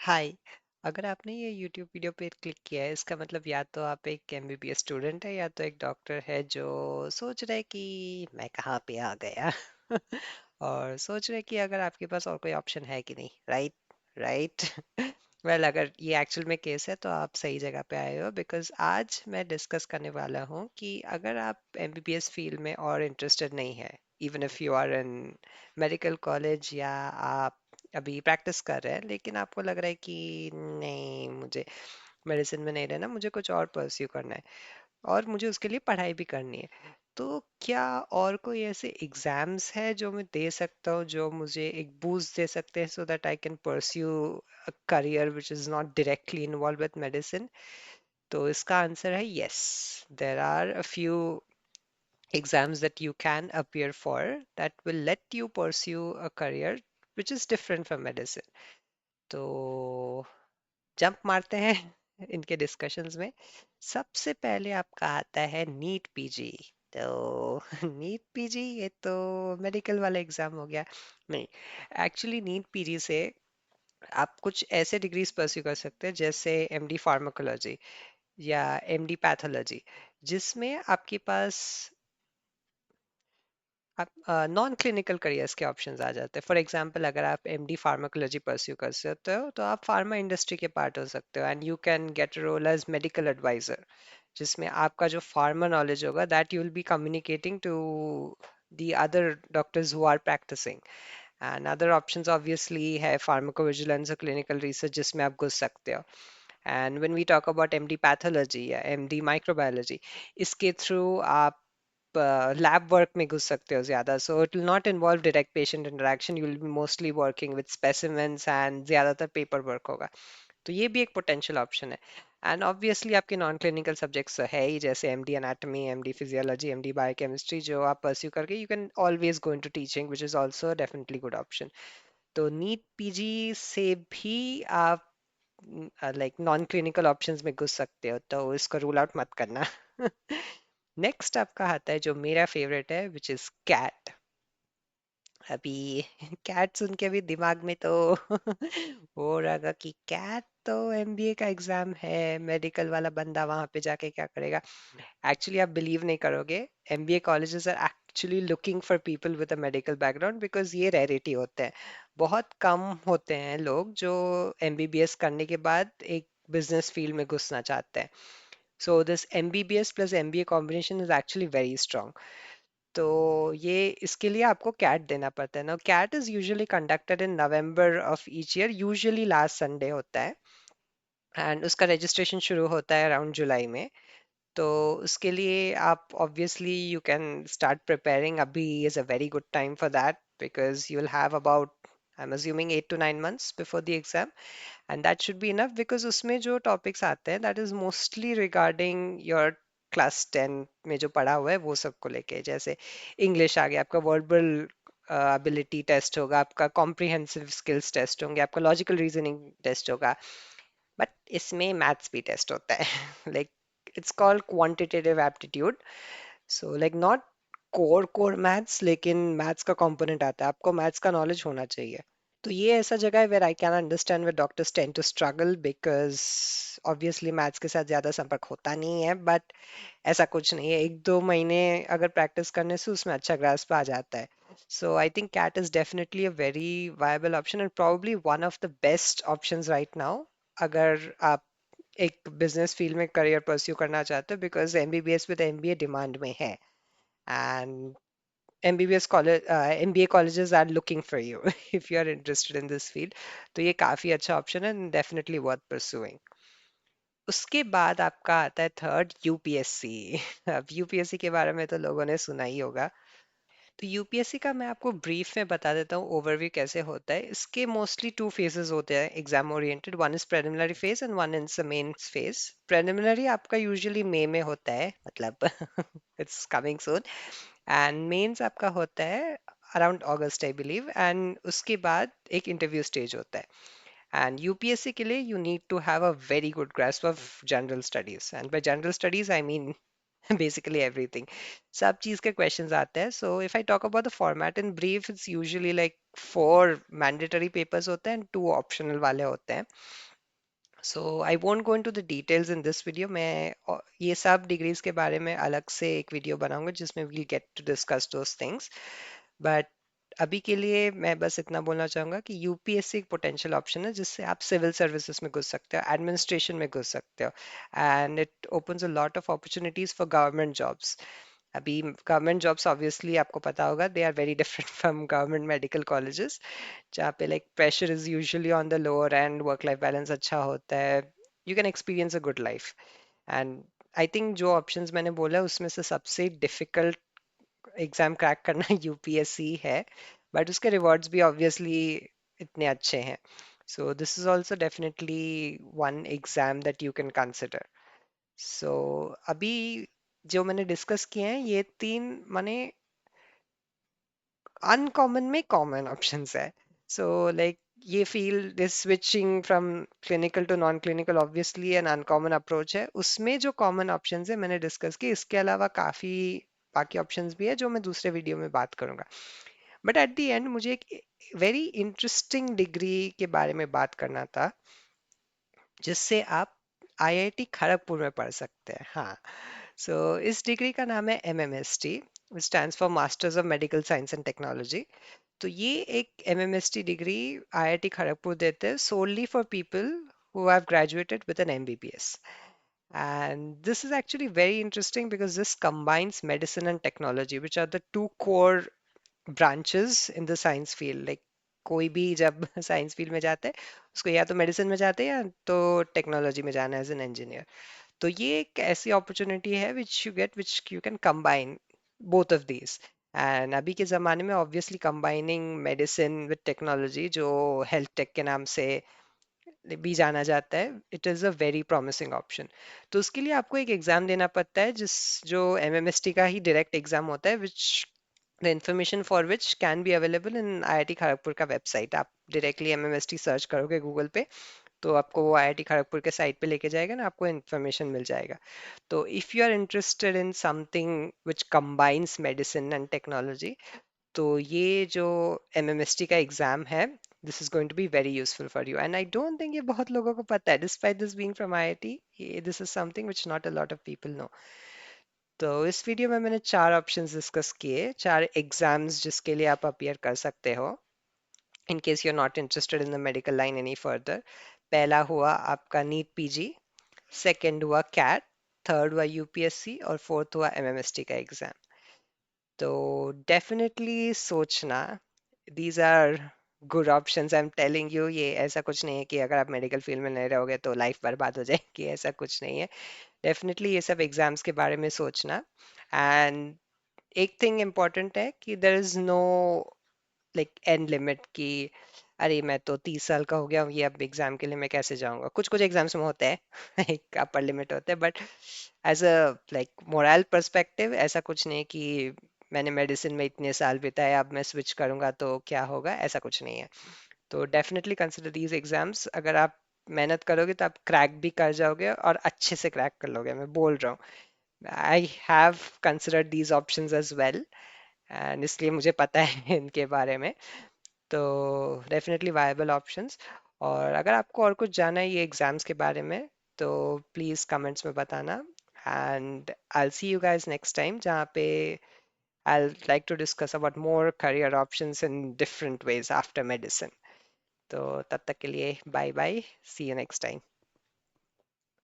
हाय। अगर आपने ये YouTube वीडियो पे क्लिक किया है, इसका मतलब या तो आप एक MBBS स्टूडेंट है या तो एक डॉक्टर है जो सोच रहे कि मैं कहाँ पे आ गया। और सोच रहे कि अगर आपके पास और कोई ऑप्शन है कि नहीं। Right, right. वेल, अगर ये एक्चुअल में केस है तो आप सही जगह पे आए हो, बिकॉज आज मैं डिस्कस करने वाला हूँ कि अगर आप MBBS फील्ड में और इंटरेस्टेड नहीं है, even if you are in medical college, या आप अभी प्रैक्टिस कर रहे हैं लेकिन आपको लग रहा है कि नहीं, मुझे मेडिसिन में नहीं रहना, मुझे कुछ और परस्यू करना है और मुझे उसके लिए पढ़ाई भी करनी है, तो क्या और कोई ऐसे एग्जाम्स है जो मैं दे सकता हूँ जो मुझे एक बूस्ट दे सकते हैं so that I can pursue a career which is not directly involve with medicine. तो इसका आंसर है yes. There are a few exams that you can appear for that will let you pursue a career which is different from medicine. तो jump मारते हैं इनके discussions में। सबसे पहले आपका आता है नीट पीजी। तो नीट पीजी ये तो मेडिकल वाला एग्जाम हो गया। नहीं, एक्चुअली नीट पीजी से आप कुछ ऐसे डिग्रीज परस्यू कर सकते हैं जैसे एमडी फार्माकोलॉजी या एमडी पैथोलॉजी, जिसमें आपके पास आप नॉन क्लिनिकल करियर्स के ऑप्शंस आ जाते हैं। फॉर एग्जांपल, अगर आप एमडी फार्माकोलॉजी परस्यू कर सकते हो तो आप फार्मा इंडस्ट्री के पार्ट हो सकते हो and you can get role as medical advisor, जिसमें आपका जो फार्मा नॉलेज होगा that you will be communicating to the other doctors who are practicing. And other options obviously है फार्माकोविजिलेंस और क्लिनिकल रिसर्च, जिसमें आप घुस सकते हो। And when we talk about MD pathology या एमडी माइक्रोबायोलॉजी, इसके थ्रू आप लैब वर्क में घुस सकते हो ज़्यादा, so it will not involve direct patient interaction, you will be mostly working with specimens and ज़्यादातर पेपर वर्क होगा। तो ये भी एक पोटेंशियल ऑप्शन है। एंड ऑब्वियसली आपके नॉन क्लिनिकल सब्जेक्ट्स है ही, जैसे MD anatomy, MD physiology, MD biochemistry, जो आप परस्यू करके you can always go into teaching, which is also definitely good option. तो नीट पीजी से भी आप लाइक नॉन क्लिनिकल ऑप्शंस में घुस सकते हो, तो इसको रूल आउट मत करना। नेक्स्ट आपका आता है जो मेरा फेवरेट है, विच इज कैट। अभी कैट सुन के भी दिमाग में तो हो रहा कि कैट तो एमबीए का एग्जाम है, मेडिकल वाला बंदा वहां पे जाके क्या करेगा। एक्चुअली आप बिलीव नहीं करोगे, MBA colleges are actually looking for people with a medical background, because ये रेयरिटी होते हैं। बहुत कम होते हैं लोग जो एमबीबीएस करने के बाद एक बिजनेस फील्ड में घुसना चाहते हैं। So this MBBS plus MBA combination is actually very strong. तो ये इसके लिए आपको कैट देना पड़ता है ना। CAT is usually conducted in November of each year, usually last Sunday होता है, एंड उसका रजिस्ट्रेशन शुरू होता है अराउंड जुलाई में। तो उसके लिए आप obviously you can start preparing, अभी is a very good time for that, because you will have about, I am assuming, 8 to 9 months before the exam, and that should be enough, because उसमें जो topics आते हैं that is mostly regarding your class 10 में जो पढ़ा हुआ है वो सब को लेके। जैसे इंग्लिश आ गया, आपका वर्बल एबिलिटी टेस्ट होगा, आपका कॉम्प्रिहेंसिव स्किल्स टेस्ट होंगे, आपका लॉजिकल रीजनिंग टेस्ट होगा, बट इसमें मैथ्स भी टेस्ट होता है। Like it's called quantitative aptitude. So like not core core maths, लेकिन मैथ्स का कंपोनेंट आता है, आपको मैथ्स का नॉलेज होना चाहिए। तो ये ऐसा जगह है where I can understand where doctors tend to struggle, because obviously maths के साथ ज़्यादा संपर्क होता नहीं है, बट ऐसा कुछ नहीं है, 1-2 महीने अगर प्रैक्टिस करने से उसमें अच्छा ग्रास्प आ जाता है। So I think CAT is definitely a very viable option and probably one of the best options right now, अगर आप एक बिजनेस फील्ड में करियर परस्यू करना चाहते हो, because MBBS with MBA demand में है, एंड MBBS college MBA colleges are looking for you if you are interested in this field. तो ये काफी अच्छा ऑप्शन है, डेफिनेटली वर्थ परसुइंग। उसके बाद आपका आता है थर्ड, यूपीएससी। अब यूपीएससी के बारे में तो लोगों ने सुना ही होगा। तो यूपीएससी का मैं आपको ब्रीफ में बता देता हूँ ओवरव्यू कैसे होता है। इसके मोस्टली 2 phases होते हैं exam oriented, one is preliminary phase and one is mains phase. Preliminary आपका यूजुअली मई में होता है, मतलब it's coming soon, and mains आपका होता है अराउंड अगस्त आई बिलीव, एंड उसके बाद एक इंटरव्यू स्टेज होता है। एंड यूपीएससी के लिए you need to have a very good grasp of general studies, and by general studies I mean basically everything. सब चीज़ के questions आते हैं. So if I talk about the format in brief, it's usually like 4 mandatory papers होते हैं and 2 optional वाले होते हैं. So I won't go into the details in this video. मैं ये सब डिग्रीज के बारे में अलग से एक वीडियो बनाऊंगा जिसमें we'll get to discuss those things. But अभी के लिए मैं बस इतना बोलना चाहूंगा कि यूपीएससी एक पोटेंशियल ऑप्शन है जिससे आप सिविल सर्विसेज में घुस सकते हो, एडमिनिस्ट्रेशन में घुस सकते हो, and it opens a lot of opportunities for government jobs. अभी गवर्नमेंट जॉब्स ऑब्वियसली आपको पता होगा, they are very different from government medical colleges, जहाँ पे like pressure is usually on the lower end, work life balance अच्छा होता है, you can experience a good life. And I think जो options मैंने बोला उसमें से सबसे डिफिकल्ट एग्जाम क्रैक करना यूपीएससी है, बट उसके रिवॉर्ड्स भी ऑब्वियसली इतने अच्छे हैं. So this is also definitely one exam that you can consider. So अभी जो मैंने डिस्कस किए हैं ये तीन माने अनकॉमन में कॉमन ऑप्शंस है. सो लाइक ये field is switching from clinical to non clinical obviously an uncommon approach है. उसमें जो कॉमन ऑप्शंस है मैंने डिस्कस किए, इसके अलावा काफ़ी बाकी ऑप्शंस भी है जो मैं दूसरे वीडियो में बात करूंगा. बट एट द एंड मुझे एक वेरी इंटरेस्टिंग डिग्री के बारे में बात करना था जिससे आप आईआईटी खड़गपुर में पढ़ सकते हैं. हाँ, सो इस डिग्री का नाम है MMST, which stands for masters of medical science and technology. तो ये एक एमएमएसटी डिग्री आईआईटी खड़गपुर देते हैं solely for people who have graduated with an MBBS. And this is actually very interesting because this combines medicine and technology, which are the two core branches in the science field. Like कोई भी जब science field में जाते हैं उसको या तो medicine में जाते हैं या तो टेक्नोलॉजी में जाना है एज एन इंजीनियर. तो ये एक ऐसी अपॉर्चुनिटी है which you can combine both of these. And अभी के ज़माने में obviously combining medicine with technology, जो हेल्थ टेक के नाम से भी जाना जाता है, it is a very promising option. तो उसके लिए आपको एक एग्ज़ाम देना पड़ता है जिस जो एमएमएसटी का ही डायरेक्ट एग्ज़ाम होता है, which the information for which can be available in IIT Kharagpur का वेबसाइट. आप डायरेक्टली एमएमएसटी सर्च करोगे गूगल पे तो आपको वो आईआईटी खड़गपुर के साइट पे लेके जाएगा ना, आपको इन्फॉर्मेशन मिल जाएगा. तो if you are interested in something which combines medicine and technology, तो ये जो एमएमएसटी का एग्जाम है, this is going to be very useful for you. And I don't think ये बहुत लोगों को पता है, despite this being from IIT, this is something which not a lot of people know. तो इस वीडियो में मैंने 4 ऑप्शंस डिस्कस किए, 4 एग्जाम्स जिसके लिए आप अपियर कर सकते हो in case you are not interested in the medical line any further. पहला हुआ आपका नीट पीजी, सेकंड हुआ कैट, थर्ड हुआ यूपीएससी और फोर्थ हुआ एमएमएसटी का एग्जाम. तो डेफिनेटली सोचना, these are good options. I am telling you, ये ऐसा कुछ नहीं है कि अगर आप मेडिकल फील्ड में नहीं रहोगे तो लाइफ बर्बाद हो जाएगी, ऐसा कुछ नहीं है. डेफिनेटली ये सब एग्जाम्स के बारे में सोचना. एंड एक थिंग इम्पॉर्टेंट है कि there is know like and limit कि अरे मैं तो 30 साल का हो गया हूँ, ये अब एग्जाम के लिए मैं कैसे जाऊंगा. कुछ कुछ एग्जाम्स में होते हैं एक अपर लिमिट होते हैं, but as a like moral perspective ऐसा कुछ नहीं कि मैंने मेडिसिन में इतने साल बिताए अब मैं स्विच करूंगा तो क्या होगा, ऐसा कुछ नहीं है. तो डेफिनेटली कंसिडर दीज एग्जाम्स. अगर आप मेहनत करोगे तो आप क्रैक भी कर जाओगे और अच्छे से क्रैक कर लोगे, मैं बोल रहा हूँ. I have considered these options as well, and इसलिए मुझे पता है इनके बारे में. तो डेफिनेटली वायबल ऑप्शंस. और अगर आपको और कुछ जानना है ये एग्जाम्स के बारे में तो प्लीज़ कमेंट्स में बताना. And I see you guys next time, जहाँ पे I'll like to discuss about more career options in different ways after medicine. तो तब तक के लिए bye bye, see you next time.